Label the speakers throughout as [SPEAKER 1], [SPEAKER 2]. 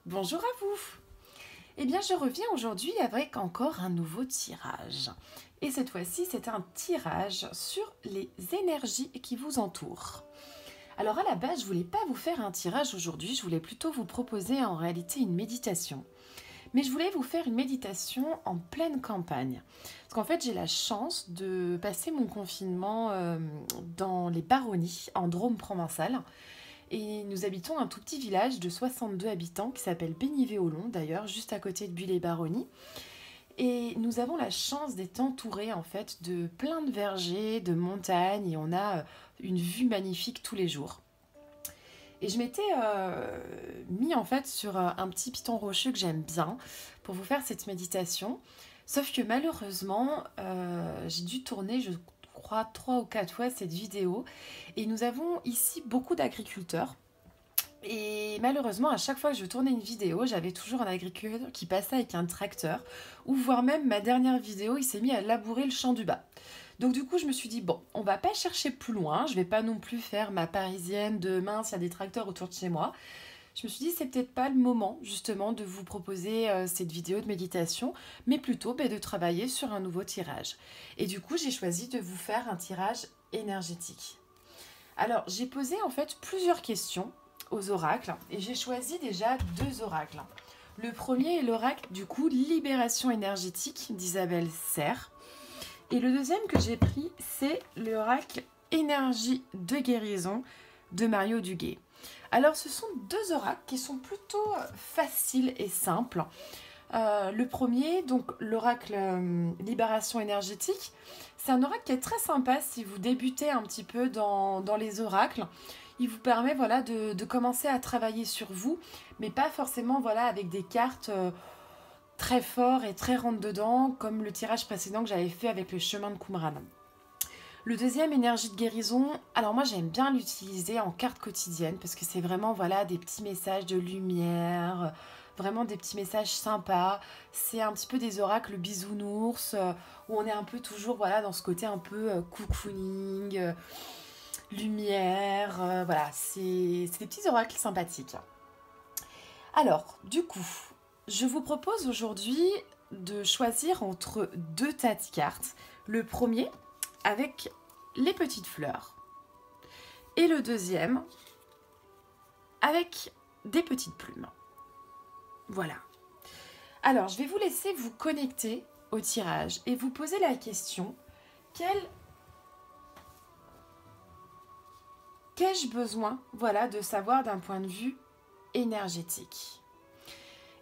[SPEAKER 1] Bonjour à vous. Eh bien, je reviens aujourd'hui avec encore un nouveau tirage. Et cette fois-ci, c'est un tirage sur les énergies qui vous entourent. Alors à la base, je voulais pas vous faire un tirage aujourd'hui, je voulais plutôt vous proposer en réalité une méditation. Mais je voulais vous faire une méditation en pleine campagne. Parce qu'en fait, j'ai la chance de passer mon confinement dans les Baronnies, en Drôme provençal. Et nous habitons un tout petit village de 62 habitants qui s'appelle Bénivé-Olon, d'ailleurs, juste à côté de Buis-les-Baronnies. Et nous avons la chance d'être entourés en fait de plein de vergers, de montagnes, et on a une vue magnifique tous les jours. Et je m'étais mis en fait sur un petit piton rocheux que j'aime bien pour vous faire cette méditation. Sauf que malheureusement, j'ai dû tourner, je crois, 3 ou 4 fois cette vidéo. Et nous avons ici beaucoup d'agriculteurs. Et malheureusement, à chaque fois que je tournais une vidéo, j'avais toujours un agriculteur qui passait avec un tracteur, ou voire même ma dernière vidéo, il s'est mis à labourer le champ du bas. Donc du coup, je me suis dit, bon, on va pas chercher plus loin, je vais pas non plus faire ma parisienne de mince, il y a des tracteurs autour de chez moi. Je me suis dit, c'est peut-être pas le moment justement de vous proposer cette vidéo de méditation, mais plutôt de travailler sur un nouveau tirage. Et du coup, j'ai choisi de vous faire un tirage énergétique. Alors, j'ai posé en fait plusieurs questions aux oracles et j'ai choisi déjà 2 oracles. Le premier est l'oracle du coup Libération énergétique d'Isabelle Serre. Et le deuxième que j'ai pris, c'est l'oracle Énergie de guérison de Mario Duguay. Alors, ce sont 2 oracles qui sont plutôt faciles et simples. Le premier, donc l'oracle Libération énergétique, c'est un oracle qui est très sympa si vous débutez un petit peu dans les oracles. Il vous permet voilà, de commencer à travailler sur vous, mais pas forcément voilà, avec des cartes très fortes et très rentre-dedans, comme le tirage précédent que j'avais fait avec le chemin de Qumran. Le deuxième, énergie de guérison, alors moi j'aime bien l'utiliser en carte quotidienne parce que c'est vraiment voilà, des petits messages de lumière, vraiment des petits messages sympas. C'est un petit peu des oracles bisounours où on est un peu toujours voilà, dans ce côté un peu cocooning, lumière. Voilà, c'est des petits oracles sympathiques. Alors, du coup, je vous propose aujourd'hui de choisir entre 2 tas de cartes. Le premier, avec les petites fleurs. Et le deuxième, avec des petites plumes. Voilà. Alors, je vais vous laisser vous connecter au tirage et vous poser la question, qu'ai-je besoin voilà, de savoir d'un point de vue énergétique?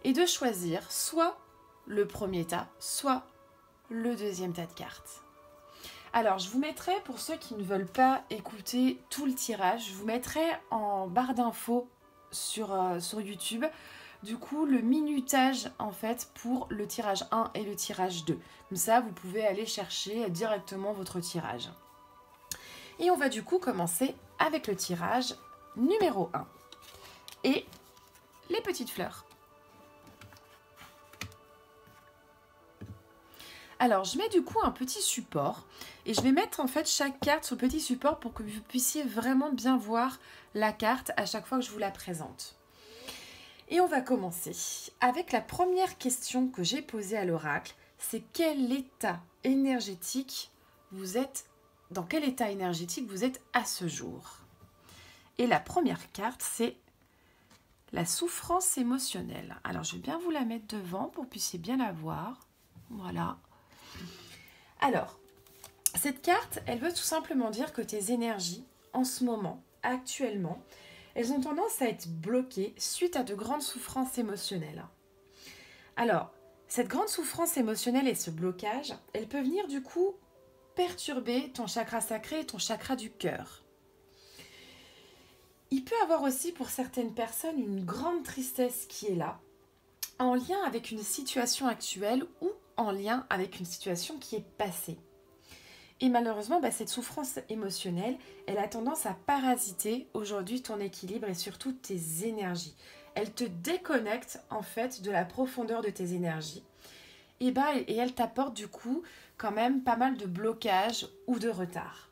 [SPEAKER 1] Et de choisir soit le premier tas, soit le deuxième tas de cartes. Alors, je vous mettrai, pour ceux qui ne veulent pas écouter tout le tirage, je vous mettrai en barre d'infos sur YouTube, du coup, le minutage, en fait, pour le tirage 1 et le tirage 2. Comme ça, vous pouvez aller chercher directement votre tirage. Et on va du coup commencer avec le tirage numéro 1. Et les petites fleurs. Alors, je mets du coup un petit support et je vais mettre en fait chaque carte sur le petit support pour que vous puissiez vraiment bien voir la carte à chaque fois que je vous la présente. Et on va commencer avec la première question que j'ai posée à l'oracle, c'est quel état énergétique vous êtes, dans quel état énergétique vous êtes à ce jour? Et la première carte, c'est la souffrance émotionnelle. Alors, je vais bien vous la mettre devant pour que vous puissiez bien la voir. Voilà. Alors, cette carte, elle veut tout simplement dire que tes énergies, en ce moment, actuellement, elles ont tendance à être bloquées suite à de grandes souffrances émotionnelles. Alors, cette grande souffrance émotionnelle et ce blocage, elle peut venir du coup perturber ton chakra sacré et ton chakra du cœur. Il peut avoir aussi pour certaines personnes une grande tristesse qui est là, en lien avec une situation actuelle ou en lien avec une situation qui est passée. Et malheureusement, cette souffrance émotionnelle, elle a tendance à parasiter aujourd'hui ton équilibre et surtout tes énergies. Elle te déconnecte en fait de la profondeur de tes énergies. Et elle t'apporte du coup quand même pas mal de blocages ou de retards.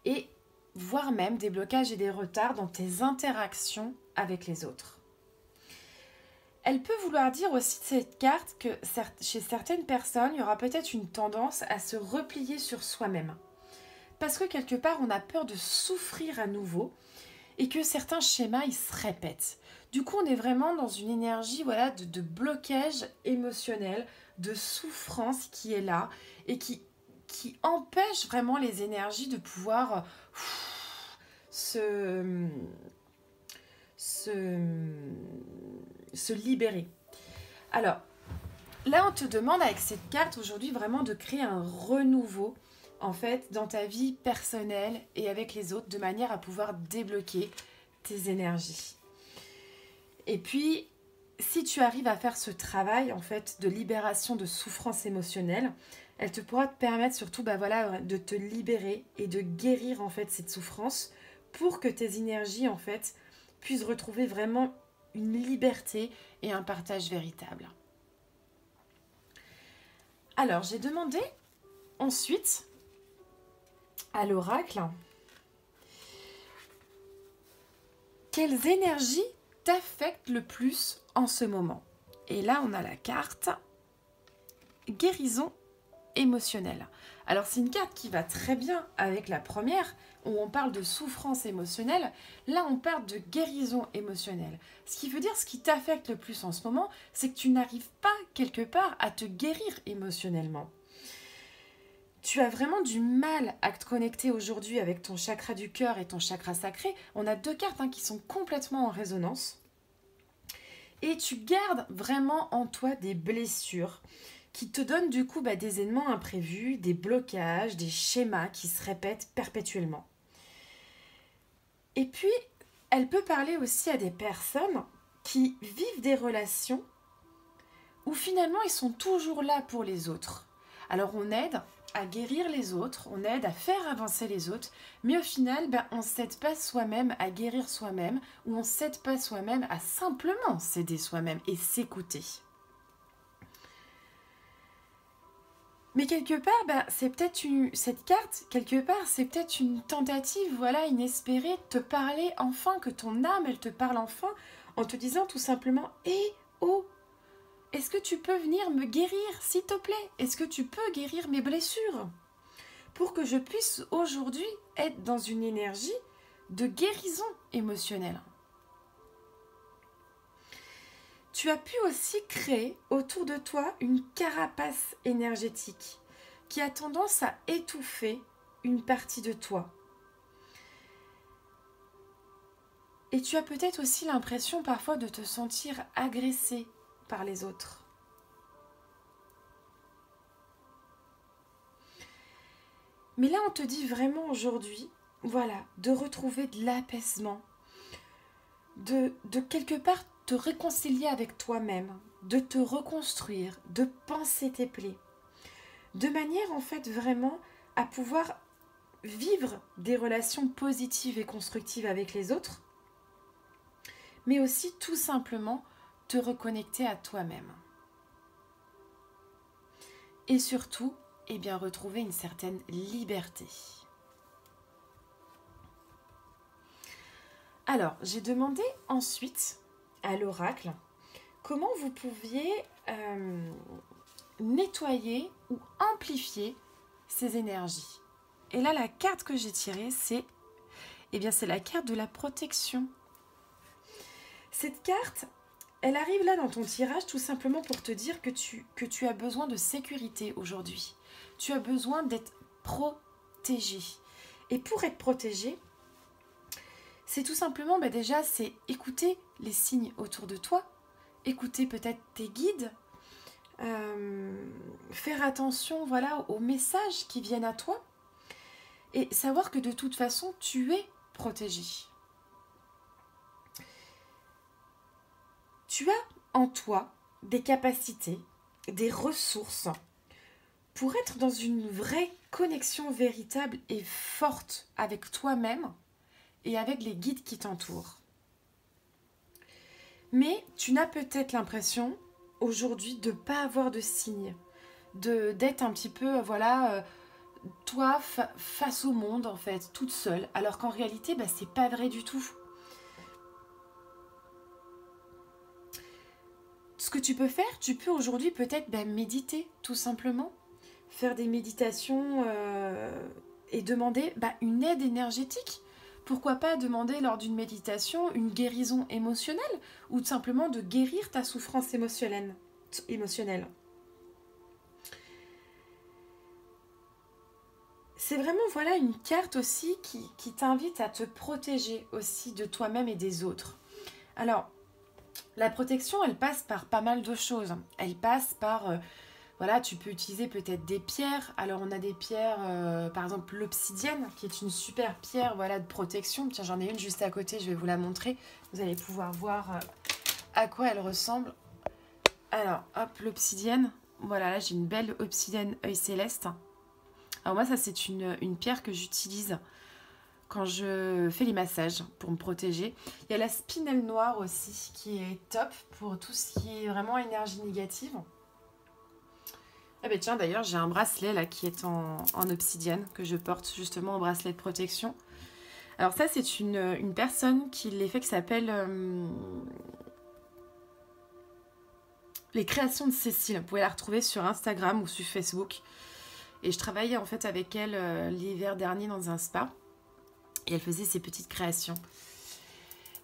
[SPEAKER 1] Et voire même des blocages et des retards dans tes interactions avec les autres. Elle peut vouloir dire aussi cette carte que chez certaines personnes, il y aura peut-être une tendance à se replier sur soi-même. Parce que quelque part, on a peur de souffrir à nouveau et que certains schémas, ils se répètent. Du coup, on est vraiment dans une énergie voilà, de blocage émotionnel, de souffrance qui est là et qui empêche vraiment les énergies de pouvoir se, se, se libérer. Alors, là, on te demande avec cette carte aujourd'hui vraiment de créer un renouveau en fait dans ta vie personnelle et avec les autres de manière à pouvoir débloquer tes énergies. Et puis, si tu arrives à faire ce travail en fait de libération de souffrance émotionnelle, elle te pourra te permettre surtout voilà, de te libérer et de guérir en fait cette souffrance pour que tes énergies en fait puissent retrouver vraiment une liberté et un partage véritable. Alors, j'ai demandé ensuite à l'oracle quelles énergies t'affectent le plus en ce moment. Et là, on a la carte guérison émotionnelle. Alors, c'est une carte qui va très bien avec la première, où on parle de souffrance émotionnelle. Là, on parle de guérison émotionnelle. Ce qui veut dire, ce qui t'affecte le plus en ce moment, c'est que tu n'arrives pas, quelque part, à te guérir émotionnellement. Tu as vraiment du mal à te connecter aujourd'hui avec ton chakra du cœur et ton chakra sacré. On a deux cartes qui sont complètement en résonance. Et tu gardes vraiment en toi des blessures qui te donnent du coup des événements imprévus, des blocages, des schémas qui se répètent perpétuellement. Et puis, elle peut parler aussi à des personnes qui vivent des relations où finalement ils sont toujours là pour les autres. Alors on aide à guérir les autres, on aide à faire avancer les autres, mais au final, on ne s'aide pas soi-même à guérir soi-même, ou on ne s'aide pas soi-même à simplement s'aider soi-même et s'écouter. Mais quelque part, c'est peut-être cette carte, quelque part, c'est peut-être une tentative, voilà, inespérée, de te parler enfin, que ton âme, elle te parle enfin, en te disant tout simplement « Eh, oh, est-ce que tu peux venir me guérir, s'il te plaît? Est-ce que tu peux guérir mes blessures? Pour que je puisse aujourd'hui être dans une énergie de guérison émotionnelle. » Tu as pu aussi créer autour de toi une carapace énergétique qui a tendance à étouffer une partie de toi. Et tu as peut-être aussi l'impression parfois de te sentir agressé par les autres. Mais là, on te dit vraiment aujourd'hui, voilà, de retrouver de l'apaisement, de quelque part te réconcilier avec toi-même, de te reconstruire, de penser tes plaies, de manière en fait vraiment à pouvoir vivre des relations positives et constructives avec les autres, mais aussi tout simplement te reconnecter à toi-même. Et surtout, retrouver une certaine liberté. Alors, j'ai demandé ensuite à l'oracle comment vous pouviez nettoyer ou amplifier ces énergies. Et là, la carte que j'ai tirée, c'est la carte de la protection. Cette carte, elle arrive là dans ton tirage tout simplement pour te dire que tu as besoin de sécurité aujourd'hui. Tu as besoin d'être protégé. Et pour être protégé, c'est tout simplement déjà, c'est écouter les signes autour de toi, écouter peut-être tes guides, faire attention aux messages qui viennent à toi et savoir que de toute façon, tu es protégé. Tu as en toi des capacités, des ressources pour être dans une vraie connexion véritable et forte avec toi-même et avec les guides qui t'entourent. Mais tu n'as peut-être l'impression aujourd'hui de ne pas avoir de signes, d'être un petit peu, toi face au monde en fait, toute seule, alors qu'en réalité, c'est pas vrai du tout. Ce que tu peux faire, tu peux aujourd'hui peut-être méditer tout simplement, faire des méditations et demander une aide énergétique. Pourquoi pas demander lors d'une méditation une guérison émotionnelle ou tout simplement de guérir ta souffrance émotionnelle. C'est vraiment une carte aussi qui t'invite à te protéger aussi de toi-même et des autres. Alors, la protection, elle passe par pas mal de choses. Elle passe par, tu peux utiliser peut-être des pierres. Alors, on a des pierres, par exemple l'obsidienne, qui est une super pierre de protection. Tiens, j'en ai une juste à côté, je vais vous la montrer. Vous allez pouvoir voir à quoi elle ressemble. Alors, hop, l'obsidienne. Voilà, là, j'ai une belle obsidienne œil céleste. Alors moi, ça, c'est une pierre que j'utilise quand je fais les massages pour me protéger. Il y a la spinelle noire aussi qui est top pour tout ce qui est vraiment énergie négative. Ah ben tiens, d'ailleurs, j'ai un bracelet là qui est en obsidienne que je porte justement au bracelet de protection. Alors ça, c'est une personne qui les fait, qui s'appelle Les Créations de Cécile. Vous pouvez la retrouver sur Instagram ou sur Facebook. Et je travaillais en fait avec elle l'hiver dernier dans un spa. Et elle faisait ses petites créations.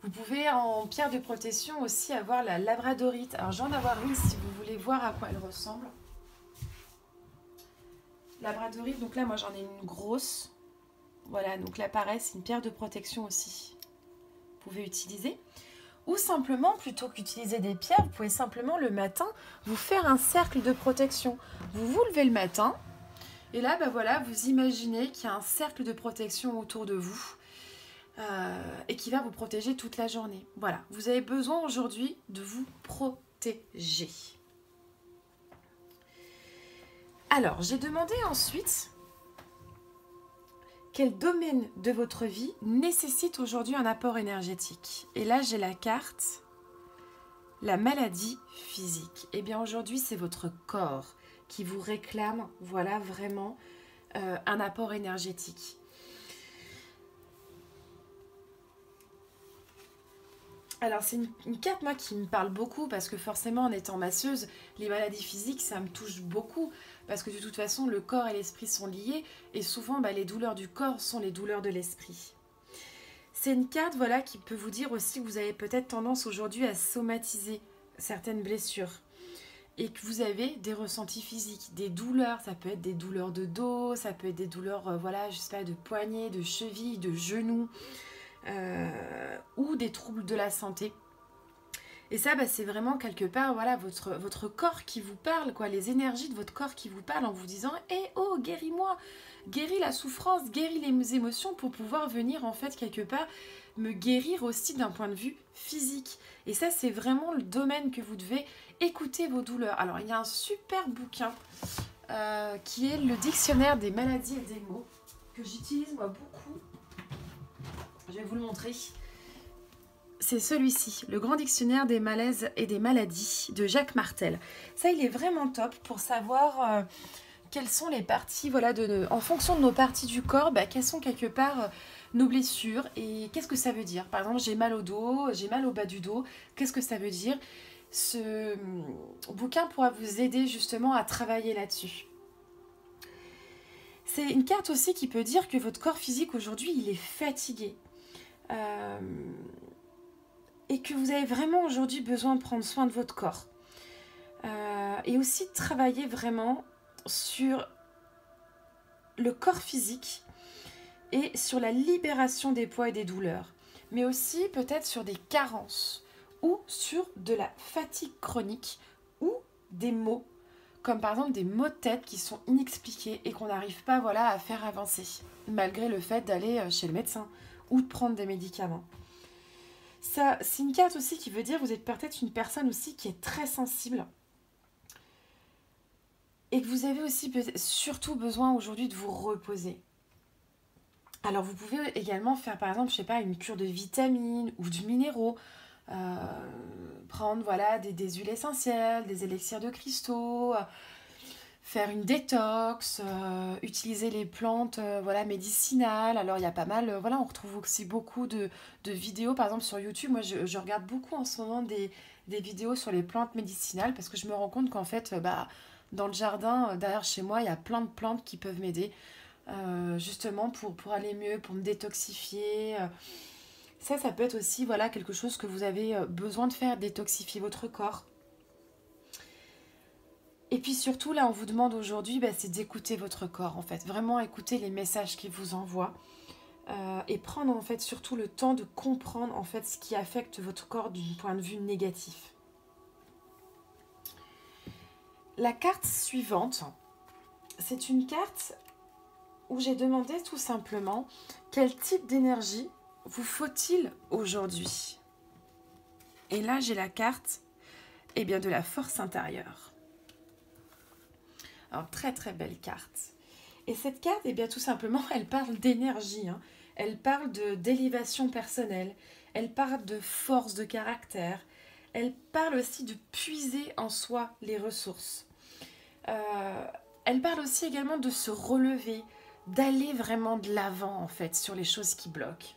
[SPEAKER 1] Vous pouvez en pierre de protection aussi avoir la labradorite. Alors je vais en avoir une si vous voulez voir à quoi elle ressemble. Labradorite, donc là moi j'en ai une grosse. Voilà, donc là pareil, c'est une pierre de protection aussi. Vous pouvez utiliser. Ou simplement, plutôt qu'utiliser des pierres, vous pouvez simplement le matin vous faire un cercle de protection. Vous vous levez le matin. Et là, vous imaginez qu'il y a un cercle de protection autour de vous et qui va vous protéger toute la journée. Voilà, vous avez besoin aujourd'hui de vous protéger. Alors, j'ai demandé ensuite quel domaine de votre vie nécessite aujourd'hui un apport énergétique. Et là, j'ai la carte, la maladie physique. Eh bien, aujourd'hui, c'est votre corps qui vous réclame, vraiment un apport énergétique. Alors, c'est une carte, moi, qui me parle beaucoup parce que forcément, en étant masseuse, les maladies physiques, ça me touche beaucoup parce que de toute façon, le corps et l'esprit sont liés et souvent, les douleurs du corps sont les douleurs de l'esprit. C'est une carte, qui peut vous dire aussi que vous avez peut-être tendance aujourd'hui à somatiser certaines blessures. Et que vous avez des ressentis physiques, des douleurs, ça peut être des douleurs de dos, ça peut être des douleurs, je sais pas, de poignets, de chevilles, de genoux, ou des troubles de la santé. Et ça, c'est vraiment quelque part, votre corps qui vous parle, les énergies de votre corps qui vous parlent en vous disant « Eh oh, guéris-moi, guéris la souffrance, guéris les émotions pour pouvoir venir en fait quelque part me guérir aussi d'un point de vue physique. » Et ça, c'est vraiment le domaine que vous devez écouter vos douleurs. Alors, il y a un super bouquin qui est le dictionnaire des maladies et des maux, que j'utilise moi beaucoup. Je vais vous le montrer. C'est celui-ci, le grand dictionnaire des malaises et des maladies de Jacques Martel. Ça, il est vraiment top pour savoir quelles sont les parties, en fonction de nos parties du corps, quelles sont quelque part nos blessures et qu'est-ce que ça veut dire. Par exemple, j'ai mal au dos, j'ai mal au bas du dos, qu'est-ce que ça veut dire? Ce bouquin pourra vous aider justement à travailler là-dessus. C'est une carte aussi qui peut dire que votre corps physique aujourd'hui, il est fatigué. Et que vous avez vraiment aujourd'hui besoin de prendre soin de votre corps. Et aussi de travailler vraiment sur le corps physique et sur la libération des poids et des douleurs. Mais aussi peut-être sur des carences ou sur de la fatigue chronique ou des maux, comme par exemple des maux de tête qui sont inexpliqués et qu'on n'arrive pas à faire avancer, malgré le fait d'aller chez le médecin ou de prendre des médicaments. Ça, c'est une carte aussi qui veut dire que vous êtes peut-être une personne aussi qui est très sensible et que vous avez aussi surtout besoin aujourd'hui de vous reposer. Alors vous pouvez également faire par exemple, une cure de vitamines ou de minéraux, prendre des huiles essentielles, des élixirs de cristaux, faire une détox, utiliser les plantes voilà, médicinales. Alors il y a pas mal, voilà, on retrouve aussi beaucoup de vidéos, par exemple sur YouTube. Moi je regarde beaucoup en ce moment des vidéos sur les plantes médicinales parce que je me rends compte qu'en fait, dans le jardin, derrière chez moi, il y a plein de plantes qui peuvent m'aider justement pour aller mieux, pour me détoxifier. Ça peut être aussi voilà, quelque chose que vous avez besoin de faire, détoxifier votre corps. Et puis surtout, là, on vous demande aujourd'hui, c'est d'écouter votre corps, en fait. Vraiment écouter les messages qu'il vous envoie. Et prendre, en fait, surtout le temps de comprendre, en fait, ce qui affecte votre corps d'un point de vue négatif. La carte suivante, c'est une carte où j'ai demandé tout simplement quel type d'énergie vous faut-il aujourd'hui. Et là, j'ai la carte de la force intérieure. Alors, très très belle carte. Et cette carte, tout simplement, elle parle d'énergie. Elle parle d'élévation personnelle. Elle parle de force de caractère. Elle parle aussi de puiser en soi les ressources. Elle parle aussi également de se relever, d'aller vraiment de l'avant, en fait, sur les choses qui bloquent.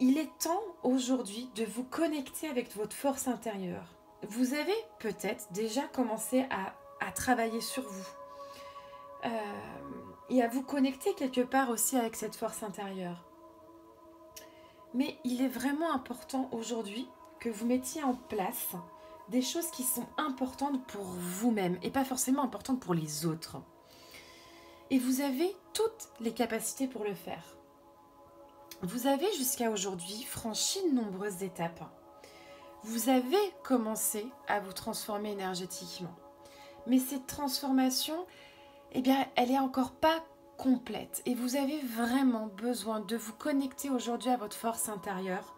[SPEAKER 1] Il est temps aujourd'hui de vous connecter avec votre force intérieure. Vous avez peut-être déjà commencé à travailler sur vous. Et à vous connecter quelque part aussi avec cette force intérieure. Mais il est vraiment important aujourd'hui que vous mettiez en place des choses qui sont importantes pour vous-même et pas forcément importantes pour les autres. Et vous avez toutes les capacités pour le faire. Vous avez jusqu'à aujourd'hui franchi de nombreuses étapes. Vous avez commencé à vous transformer énergétiquement. Mais cette transformation, elle n'est encore pas complète. Et vous avez vraiment besoin de vous connecter aujourd'hui à votre force intérieure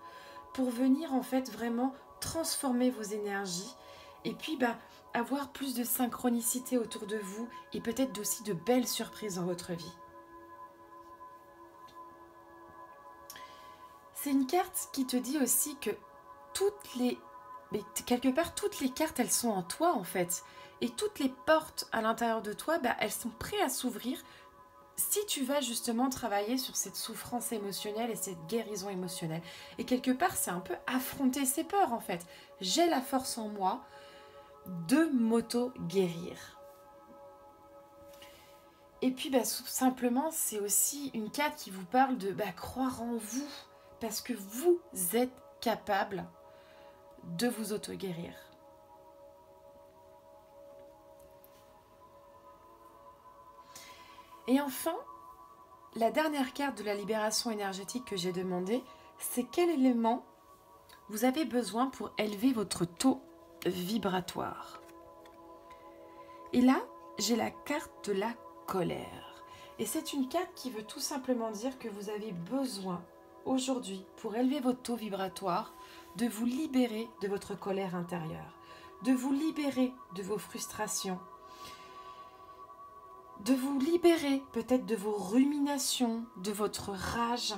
[SPEAKER 1] pour venir en fait vraiment transformer vos énergies et puis avoir plus de synchronicité autour de vous et peut-être aussi de belles surprises dans votre vie. C'est une carte qui te dit aussi que quelque part, toutes les cartes, elles sont en toi en fait. Et toutes les portes à l'intérieur de toi, elles sont prêtes à s'ouvrir si tu vas justement travailler sur cette souffrance émotionnelle et cette guérison émotionnelle. Et quelque part, c'est un peu affronter ses peurs en fait. J'ai la force en moi de m'auto-guérir. Et puis, simplement, c'est aussi une carte qui vous parle de croire en vous. Parce que vous êtes capable de vous auto-guérir. Et enfin, la dernière carte de la libération énergétique que j'ai demandée, c'est quel élément vous avez besoin pour élever votre taux vibratoire. Et là, j'ai la carte de la colère. Et c'est une carte qui veut tout simplement dire que vous avez besoin aujourd'hui, pour élever votre taux vibratoire, de vous libérer de votre colère intérieure, de vous libérer de vos frustrations, de vous libérer peut-être de vos ruminations, de votre rage,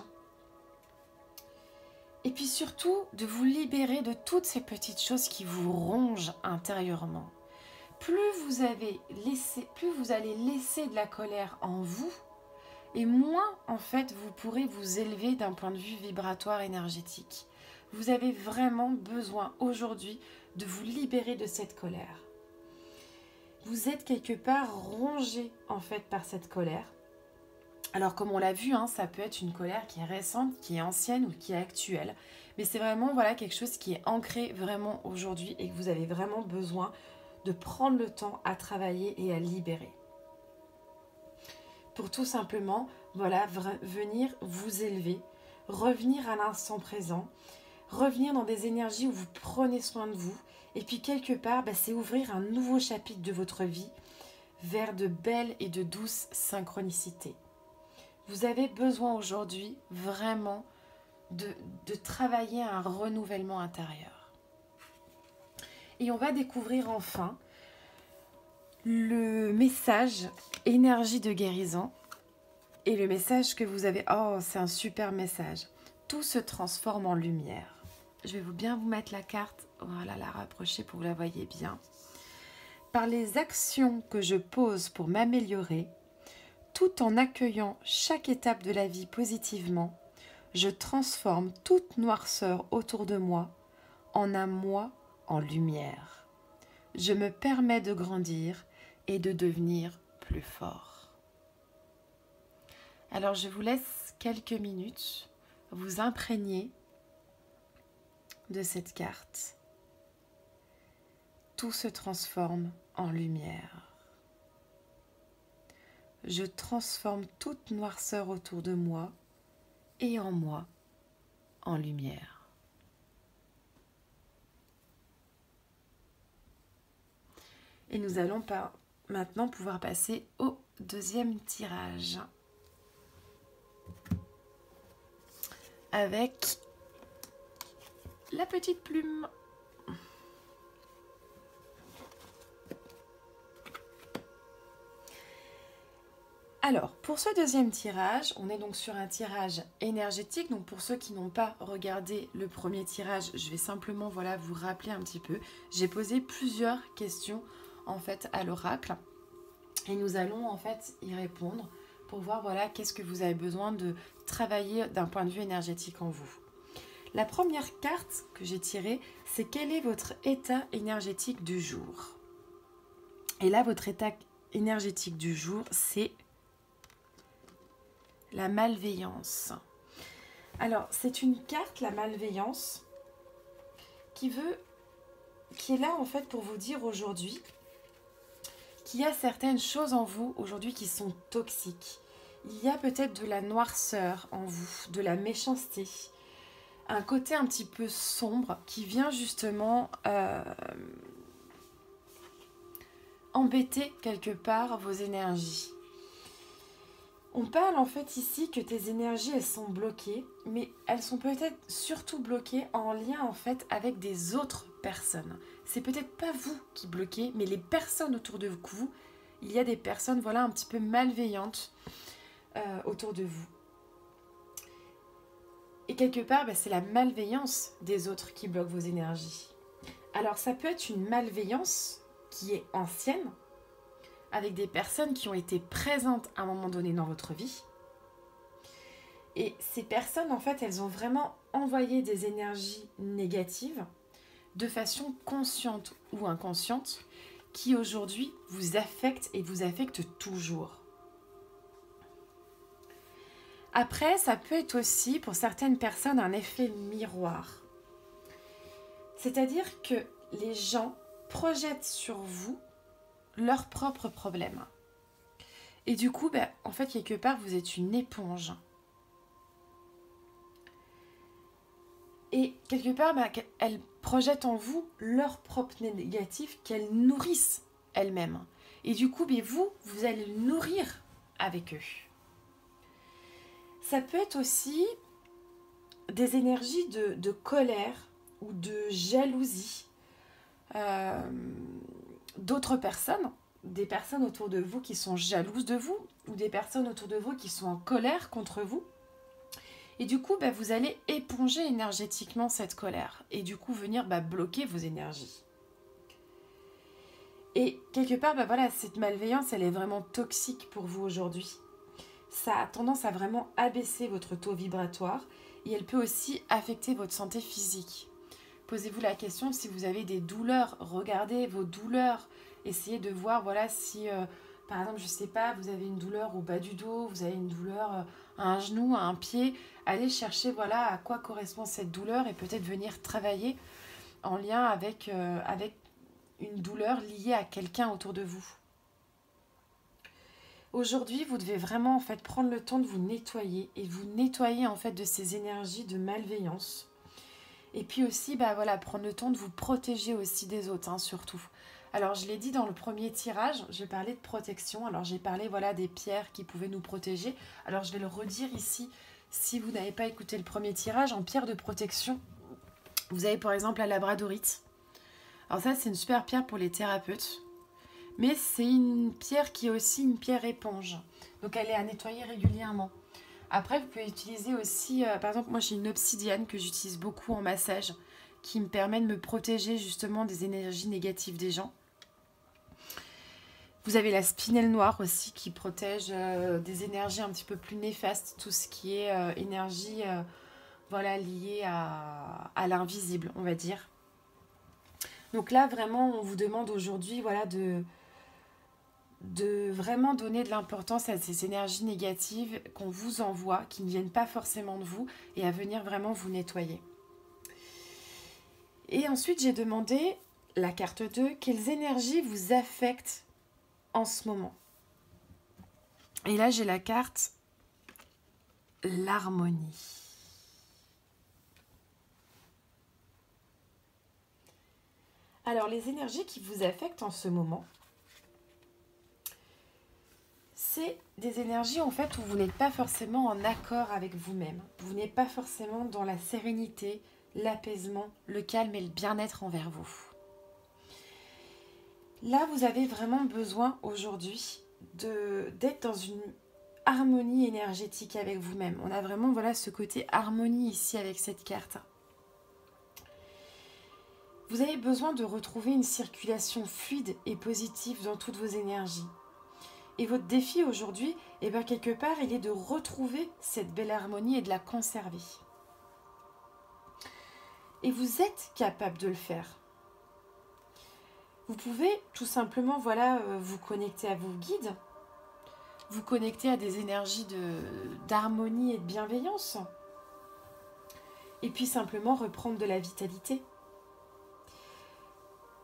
[SPEAKER 1] et puis surtout de vous libérer de toutes ces petites choses qui vous rongent intérieurement. Plus vous allez laisser de la colère en vous, et moins, en fait, vous pourrez vous élever d'un point de vue vibratoire énergétique. Vous avez vraiment besoin aujourd'hui de vous libérer de cette colère. Vous êtes quelque part rongé, en fait, par cette colère. Alors, comme on l'a vu, ça peut être une colère qui est récente, qui est ancienne ou qui est actuelle. Mais c'est vraiment quelque chose qui est ancré vraiment aujourd'hui et que vous avez vraiment besoin de prendre le temps à travailler et à libérer. Pour tout simplement, venir vous élever, revenir à l'instant présent, revenir dans des énergies où vous prenez soin de vous, et puis quelque part, c'est ouvrir un nouveau chapitre de votre vie vers de belles et de douces synchronicités. Vous avez besoin aujourd'hui vraiment de travailler un renouvellement intérieur. Et on va découvrir enfin le message énergie de guérison et le message que vous avez. Oh, c'est un super message. Tout se transforme en lumière. Je vais bien vous mettre la carte. Voilà, la rapprocher pour que vous la voyez bien. par les actions que je pose pour m'améliorer, tout en accueillant chaque étape de la vie positivement, je transforme toute noirceur autour de moi en un moi en lumière. Je me permets de grandir et de devenir plus fort. Alors je vous laisse quelques minutes vous imprégner de cette carte. Tout se transforme en lumière. Je transforme toute noirceur autour de moi et en moi en lumière. Et nous allons maintenant pouvoir passer au deuxième tirage. Avec la petite plume. Alors, pour ce deuxième tirage, on est donc sur un tirage énergétique. Donc, pour ceux qui n'ont pas regardé le premier tirage, je vais simplement vous rappeler un petit peu. J'ai posé plusieurs questions en fait à l'oracle et nous allons en fait y répondre pour voir qu'est-ce que vous avez besoin de travailler d'un point de vue énergétique en vous. La première carte que j'ai tirée, c'est quel est votre état énergétique du jour. Et là, votre état énergétique du jour, c'est la malveillance. Alors, c'est une carte, la malveillance, qui est là en fait pour vous dire aujourd'hui qu'il y a certaines choses en vous aujourd'hui qui sont toxiques. Il y a peut-être de la noirceur en vous, de la méchanceté, un côté un petit peu sombre qui vient justement embêter quelque part vos énergies. On parle en fait ici que tes énergies elles sont bloquées, mais elles sont peut-être surtout bloquées en lien en fait avec des autres personnes. C'est peut-être pas vous qui bloquez, mais les personnes autour de vous. Il y a des personnes un petit peu malveillantes autour de vous. Et quelque part, c'est la malveillance des autres qui bloque vos énergies. Alors ça peut être une malveillance qui est ancienne, avec des personnes qui ont été présentes à un moment donné dans votre vie. Et ces personnes, en fait, elles ont vraiment envoyé des énergies négatives de façon consciente ou inconsciente qui aujourd'hui vous affectent et vous affectent toujours. Après, ça peut être aussi pour certaines personnes un effet miroir. C'est-à-dire que les gens projettent sur vous leurs propres problèmes. Et du coup, en fait, quelque part, vous êtes une éponge. Et quelque part, elles projettent en vous leurs propres négatifs qu'elles nourrissent elles-mêmes. Et du coup, vous allez le nourrir avec eux. Ça peut être aussi des énergies de colère ou de jalousie d'autres personnes, des personnes autour de vous qui sont jalouses de vous ou des personnes autour de vous qui sont en colère contre vous. Et du coup, vous allez éponger énergétiquement cette colère et du coup venir bloquer vos énergies. Et quelque part, cette malveillance, elle est vraiment toxique pour vous aujourd'hui. Ça a tendance à vraiment abaisser votre taux vibratoire et elle peut aussi affecter votre santé physique. Posez-vous la question si vous avez des douleurs. Regardez vos douleurs. Essayez de voir si, par exemple, je ne sais pas, vous avez une douleur au bas du dos, vous avez une douleur à un genou, à un pied. Allez chercher à quoi correspond cette douleur et peut-être venir travailler en lien avec une douleur liée à quelqu'un autour de vous. Aujourd'hui, vous devez vraiment en fait prendre le temps de vous nettoyer et vous nettoyer en fait de ces énergies de malveillance. Et puis aussi, prendre le temps de vous protéger aussi des autres, surtout. Alors, je l'ai dit dans le premier tirage, j'ai parlé de protection. Alors, j'ai parlé des pierres qui pouvaient nous protéger. Alors, je vais le redire ici. Si vous n'avez pas écouté le premier tirage, en pierre de protection, vous avez par exemple la labradorite. Alors ça, c'est une super pierre pour les thérapeutes. Mais c'est une pierre qui est aussi une pierre éponge. Donc, elle est à nettoyer régulièrement. Après, vous pouvez utiliser aussi, par exemple, moi j'ai une obsidienne que j'utilise beaucoup en massage, qui me permet de me protéger justement des énergies négatives des gens. Vous avez la spinelle noire aussi qui protège des énergies un petit peu plus néfastes, tout ce qui est énergie voilà, liée à l'invisible, on va dire. Donc là, vraiment, on vous demande aujourd'hui voilà, de vraiment donner de l'importance à ces énergies négatives qu'on vous envoie, qui ne viennent pas forcément de vous, et à venir vraiment vous nettoyer. Et ensuite, j'ai demandé, la carte 2, quelles énergies vous affectent en ce moment. Et là, j'ai la carte l'harmonie. Alors, les énergies qui vous affectent en ce moment, c'est des énergies en fait où vous n'êtes pas forcément en accord avec vous-même. Vous n'êtes pas forcément dans la sérénité, l'apaisement, le calme et le bien-être envers vous. Là, vous avez vraiment besoin aujourd'hui d'être dans une harmonie énergétique avec vous-même. On a vraiment voilà, ce côté harmonie ici avec cette carte. Vous avez besoin de retrouver une circulation fluide et positive dans toutes vos énergies. Et votre défi aujourd'hui, eh bien, quelque part, il est de retrouver cette belle harmonie et de la conserver. Et vous êtes capable de le faire. Vous pouvez tout simplement voilà, vous connecter à vos guides, vous connecter à des énergies d'harmonie et de bienveillance, et puis simplement reprendre de la vitalité.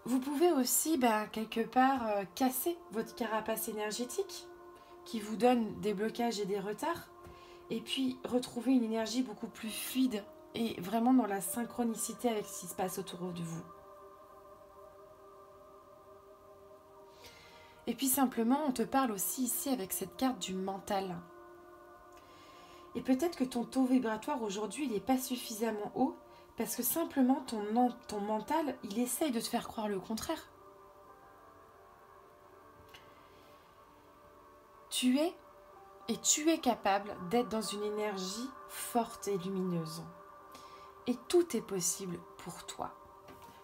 [SPEAKER 1] Vous pouvez aussi, quelque part, casser votre carapace énergétique qui vous donne des blocages et des retards, et puis retrouver une énergie beaucoup plus fluide et vraiment dans la synchronicité avec ce qui se passe autour de vous. Et puis simplement, on te parle aussi ici avec cette carte du mental. Et peut-être que ton taux vibratoire aujourd'hui, il n'est pas suffisamment haut parce que simplement ton mental, il essaye de te faire croire le contraire. Tu es capable d'être dans une énergie forte et lumineuse. Et tout est possible pour toi.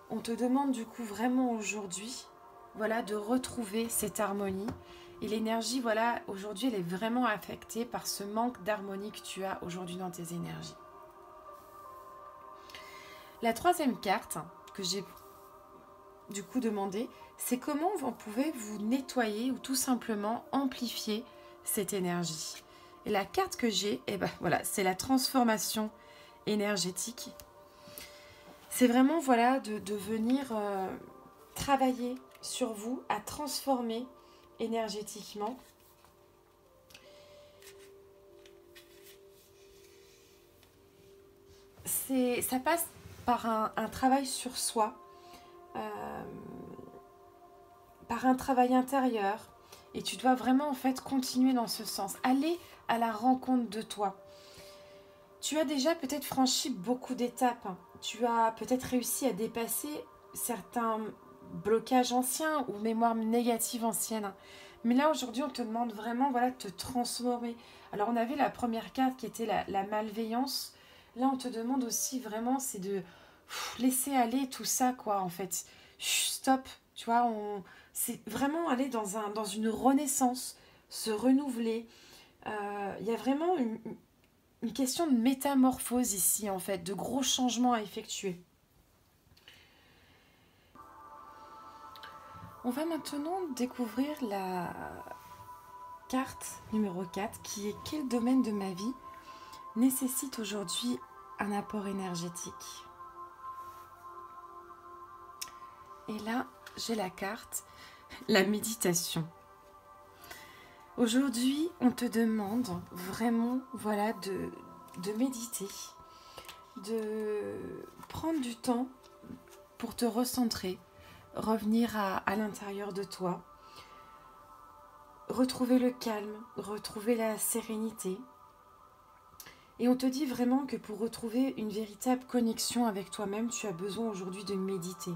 [SPEAKER 1] On te demande du coup vraiment aujourd'hui voilà, de retrouver cette harmonie. Et l'énergie, voilà, aujourd'hui, elle est vraiment affectée par ce manque d'harmonie que tu as aujourd'hui dans tes énergies. La troisième carte que j'ai du coup demandé, c'est comment vous pouvez vous nettoyer ou tout simplement amplifier cette énergie. Et la carte que j'ai, voilà, c'est la transformation énergétique. C'est vraiment voilà, de venir travailler sur vous, à transformer énergétiquement. Ça passe par un travail sur soi, par un travail intérieur, et tu dois vraiment en fait continuer dans ce sens, aller à la rencontre de toi. Tu as déjà peut-être franchi beaucoup d'étapes, tu as peut-être réussi à dépasser certains blocages anciens ou mémoires négatives anciennes. Mais là, aujourd'hui, on te demande vraiment voilà, de te transformer. Alors, on avait la première carte qui était la malveillance. Là, on te demande aussi vraiment, c'est de laisser aller tout ça, quoi, en fait. Stop, tu vois, c'est vraiment aller dans une renaissance, se renouveler. Il y a vraiment une question de métamorphose ici, en fait, de gros changements à effectuer. On va maintenant découvrir la carte numéro 4 qui est quel domaine de ma vie nécessite aujourd'hui un apport énergétique. Et là, j'ai la carte, la méditation. Aujourd'hui, on te demande vraiment voilà, de méditer, de prendre du temps pour te recentrer, revenir à l'intérieur de toi, retrouver le calme, retrouver la sérénité. Et on te dit vraiment que pour retrouver une véritable connexion avec toi-même, tu as besoin aujourd'hui de méditer.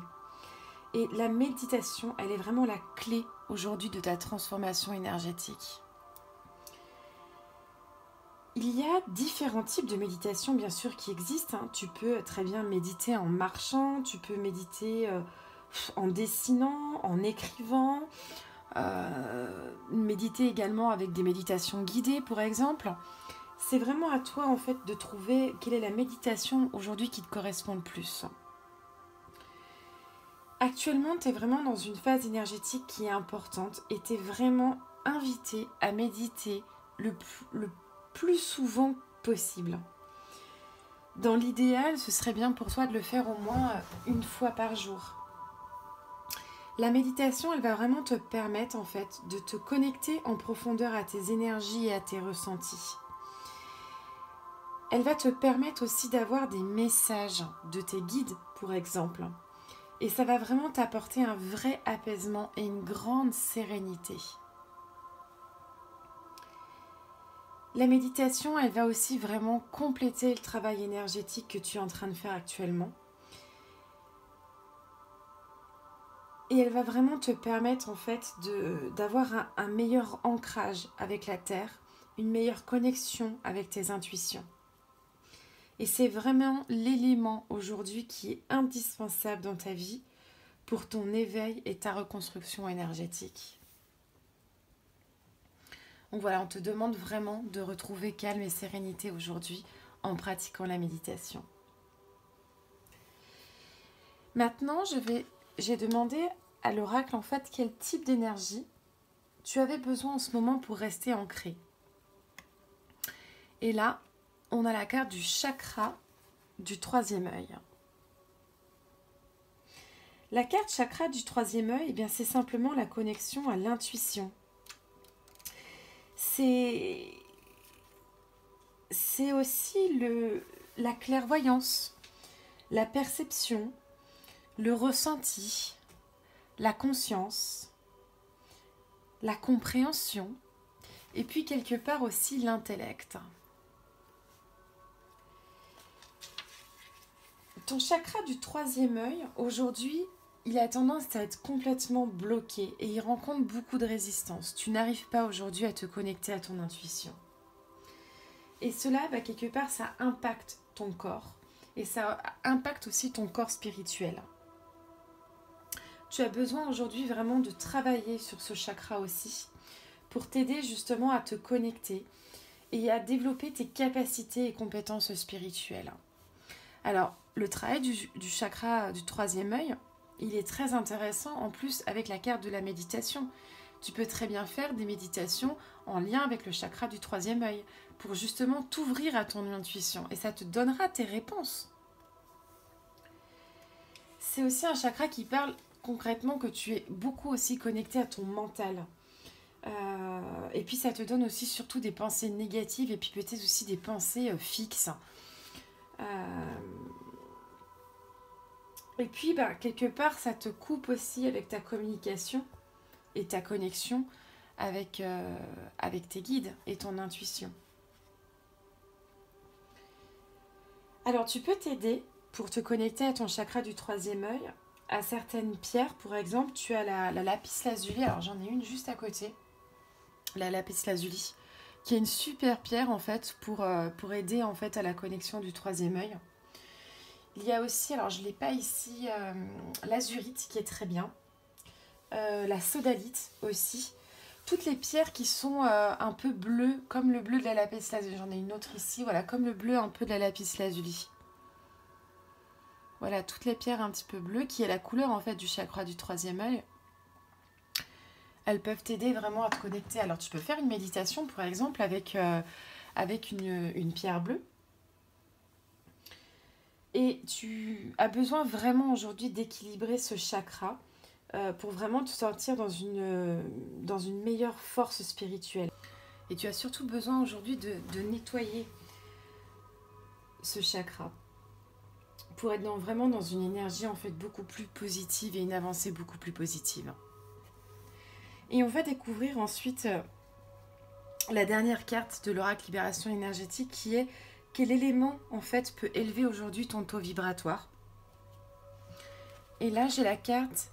[SPEAKER 1] Et la méditation, elle est vraiment la clé aujourd'hui de ta transformation énergétique. Il y a différents types de méditation, bien sûr, qui existent. Tu peux très bien méditer en marchant, tu peux méditer en dessinant, en écrivant. méditer également avec des méditations guidées, par exemple. C'est vraiment à toi, en fait, de trouver quelle est la méditation aujourd'hui qui te correspond le plus. Actuellement, tu es vraiment dans une phase énergétique qui est importante et tu es vraiment invité à méditer le plus souvent possible. Dans l'idéal, ce serait bien pour toi de le faire au moins une fois par jour. La méditation, elle va vraiment te permettre en fait de te connecter en profondeur à tes énergies et à tes ressentis. Elle va te permettre aussi d'avoir des messages de tes guides, pour exemple. Et ça va vraiment t'apporter un vrai apaisement et une grande sérénité. La méditation, elle va aussi vraiment compléter le travail énergétique que tu es en train de faire actuellement. Et elle va vraiment te permettre en fait d'avoir un meilleur ancrage avec la Terre, une meilleure connexion avec tes intuitions. Et c'est vraiment l'élément aujourd'hui qui est indispensable dans ta vie pour ton éveil et ta reconstruction énergétique. Donc voilà, on te demande vraiment de retrouver calme et sérénité aujourd'hui en pratiquant la méditation. Maintenant, j'ai demandé à l'oracle en fait quel type d'énergie tu avais besoin en ce moment pour rester ancré. Et là, on a la carte du chakra du troisième œil. La carte chakra du troisième œil, eh bien, c'est simplement la connexion à l'intuition. C'est aussi la clairvoyance, la perception, le ressenti, la conscience, la compréhension, et puis quelque part aussi l'intellect. Ton chakra du troisième œil, aujourd'hui, il a tendance à être complètement bloqué et il rencontre beaucoup de résistance. Tu n'arrives pas aujourd'hui à te connecter à ton intuition. Et cela, quelque part, ça impacte ton corps et ça impacte aussi ton corps spirituel. Tu as besoin aujourd'hui vraiment de travailler sur ce chakra aussi pour t'aider justement à te connecter et à développer tes capacités et compétences spirituelles. Alors, le travail du chakra du troisième œil, il est très intéressant en plus avec la carte de la méditation. Tu peux très bien faire des méditations en lien avec le chakra du troisième œil pour justement t'ouvrir à ton intuition et ça te donnera tes réponses. C'est aussi un chakra qui parle concrètement que tu es beaucoup aussi connecté à ton mental. Et puis ça te donne aussi surtout des pensées négatives et puis peut-être aussi des pensées fixes. Et puis, quelque part, ça te coupe aussi avec ta communication et ta connexion avec tes guides et ton intuition. Alors, tu peux t'aider pour te connecter à ton chakra du troisième œil, à certaines pierres. Par exemple, tu as la lapis lazuli. Alors, j'en ai une juste à côté, la lapis lazuli, qui est une super pierre en fait pour aider en fait à la connexion du troisième œil. Il y a aussi, alors je ne l'ai pas ici, l'azurite qui est très bien, la sodalite aussi. Toutes les pierres qui sont un peu bleues, comme le bleu de la lapis lazuli. J'en ai une autre ici, voilà, comme le bleu un peu de la lapis lazuli. Voilà, toutes les pierres un petit peu bleues, qui est la couleur en fait du chakra du troisième œil. Elles peuvent t'aider vraiment à te connecter. Alors tu peux faire une méditation par exemple avec une pierre bleue. Et tu as besoin vraiment aujourd'hui d'équilibrer ce chakra pour vraiment te sentir dans une meilleure force spirituelle. Et tu as surtout besoin aujourd'hui de nettoyer ce chakra pour être vraiment dans une énergie en fait beaucoup plus positive et une avancée beaucoup plus positive. Et on va découvrir ensuite la dernière carte de l'oracle Libération énergétique qui est quel élément en fait peut élever aujourd'hui ton taux vibratoire. Et là j'ai la carte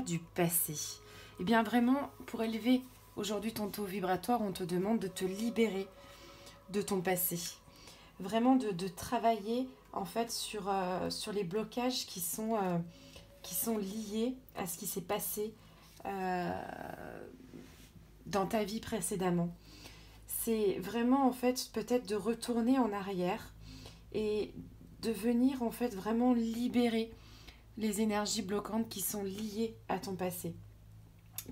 [SPEAKER 1] du passé. Et bien vraiment pour élever aujourd'hui ton taux vibratoire, on te demande de te libérer de ton passé. Vraiment de travailler en fait sur les blocages qui sont liés à ce qui s'est passé euh, dans ta vie précédemment. C'est vraiment en fait peut-être de retourner en arrière et de venir en fait vraiment libérer les énergies bloquantes qui sont liées à ton passé.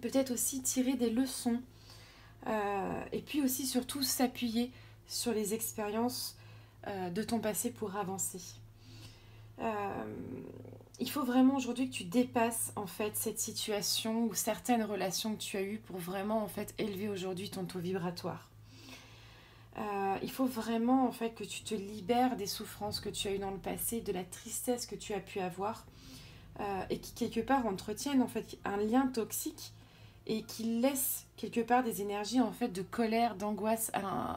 [SPEAKER 1] Peut-être aussi tirer des leçons et puis aussi surtout s'appuyer sur les expériences de ton passé pour avancer. Euh, il faut vraiment aujourd'hui que tu dépasses en fait cette situation ou certaines relations que tu as eues pour vraiment en fait élever aujourd'hui ton taux vibratoire. Il faut vraiment en fait que tu te libères des souffrances que tu as eues dans le passé, de la tristesse que tu as pu avoir et qui quelque part entretiennent en fait un lien toxique et qui laisse quelque part des énergies en fait de colère, d'angoisse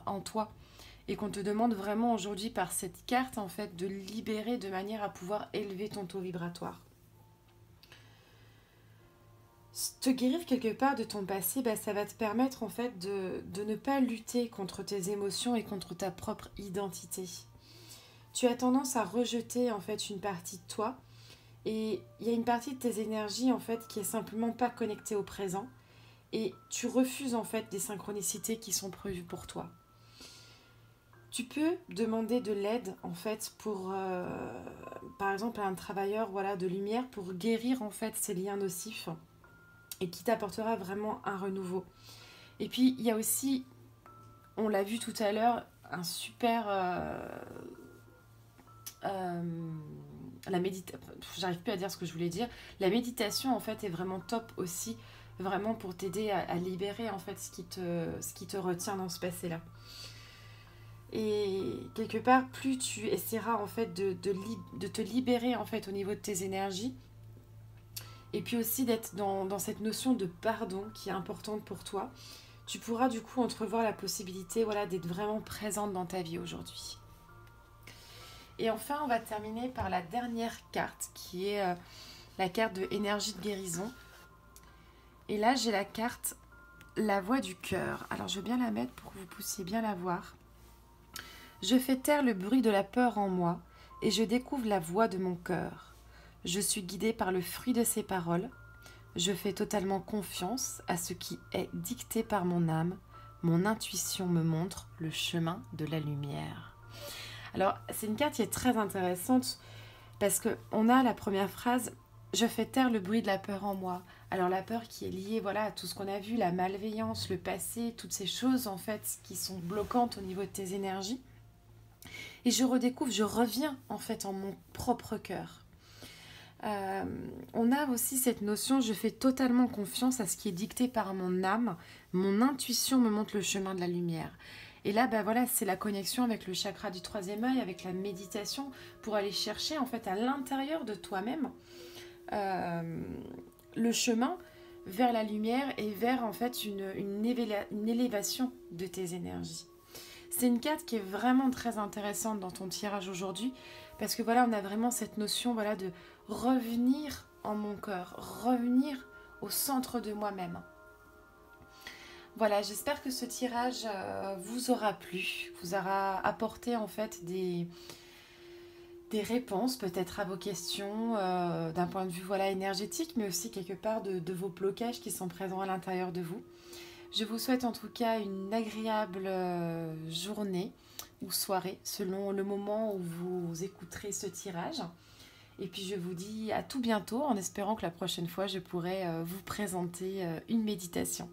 [SPEAKER 1] en toi et qu'on te demande vraiment aujourd'hui par cette carte en fait de libérer de manière à pouvoir élever ton taux vibratoire. Te guérir quelque part de ton passé, bah, ça va te permettre en fait de ne pas lutter contre tes émotions et contre ta propre identité. Tu as tendance à rejeter en fait une partie de toi et il y a une partie de tes énergies en fait qui est simplement pas connectée au présent et tu refuses en fait des synchronicités qui sont prévues pour toi. Tu peux demander de l'aide en fait pour par exemple un travailleur voilà de lumière pour guérir en fait ces liens nocifs et qui t'apportera vraiment un renouveau. Et puis il y a aussi, on l'a vu tout à l'heure, un super la méditation, j'arrive plus à dire ce que je voulais dire. La méditation en fait est vraiment top aussi, vraiment pour t'aider à libérer en fait ce qui te retient dans ce passé là. Et quelque part, plus tu essaieras en fait de te libérer en fait au niveau de tes énergies, et puis aussi d'être dans cette notion de pardon qui est importante pour toi, tu pourras du coup entrevoir la possibilité voilà, d'être vraiment présente dans ta vie aujourd'hui. Et enfin, on va terminer par la dernière carte qui est la carte de énergie de guérison. Et là, j'ai la carte la voix du cœur. Alors, je vais bien la mettre pour que vous puissiez bien la voir. Je fais taire le bruit de la peur en moi et je découvre la voix de mon cœur. Je suis guidée par le fruit de ses paroles. Je fais totalement confiance à ce qui est dicté par mon âme. Mon intuition me montre le chemin de la lumière. Alors, c'est une carte qui est très intéressante parce qu'on a la première phrase « Je fais taire le bruit de la peur en moi ». Alors, la peur qui est liée voilà, à tout ce qu'on a vu, la malveillance, le passé, toutes ces choses en fait qui sont bloquantes au niveau de tes énergies. Et je redécouvre, je reviens en fait en mon propre cœur. On a aussi cette notion, je fais totalement confiance à ce qui est dicté par mon âme, mon intuition me montre le chemin de la lumière. Et là, ben voilà, c'est la connexion avec le chakra du troisième œil, avec la méditation, pour aller chercher en fait à l'intérieur de toi-même le chemin vers la lumière et vers en fait une élévation de tes énergies. C'est une carte qui est vraiment très intéressante dans ton tirage aujourd'hui parce que voilà, on a vraiment cette notion voilà, de revenir en mon cœur, revenir au centre de moi-même. Voilà, j'espère que ce tirage vous aura plu, vous aura apporté en fait des réponses peut-être à vos questions d'un point de vue voilà, énergétique, mais aussi quelque part de vos blocages qui sont présents à l'intérieur de vous. Je vous souhaite en tout cas une agréable journée ou soirée selon le moment où vous écouterez ce tirage. Et puis je vous dis à tout bientôt en espérant que la prochaine fois je pourrai vous présenter une méditation.